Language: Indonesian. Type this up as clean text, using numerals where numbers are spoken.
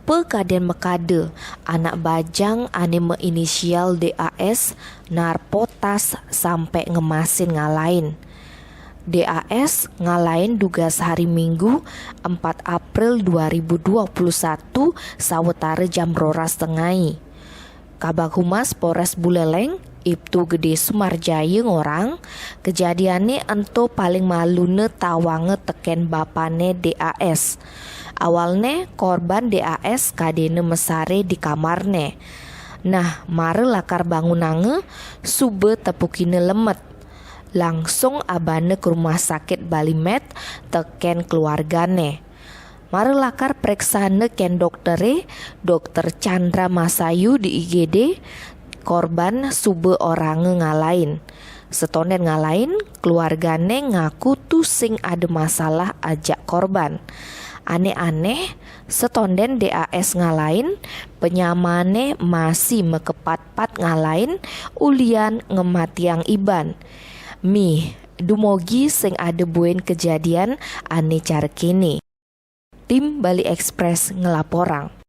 Supe kaden mekade anak bajang ane inisial DAS narpotas sampai ngemasin ngalain. DAS ngalain tugas hari Minggu 4 April 2021 sawetara jam 2:30. Kabag Humas Polres Buleleng Ibtu Gede Sumarjaya ngorang kejadiannya ento paling malune tawange teken bapane DAS. Awalnya korban DAS kadene mesare di kamarne. Nah, mare lakar bangunange sube tepukine lemet. Langsung abane ke rumah sakit Balimet teken keluargane. Mare lakar periksane ken doktere, Dokter Chandra Masayu di IGD. Korban sube orange ngalain. Setonden ngalain, keluargane ngaku tuh sing ada masalah ajak korban. Aneh-aneh, setonden DAS ngalain, penyamane masih mekepat-pat ngalain, ulian ngematiang iban. Dumogi sing ada buen kejadian ane cara kini. Tim Bali Express ngelaporang.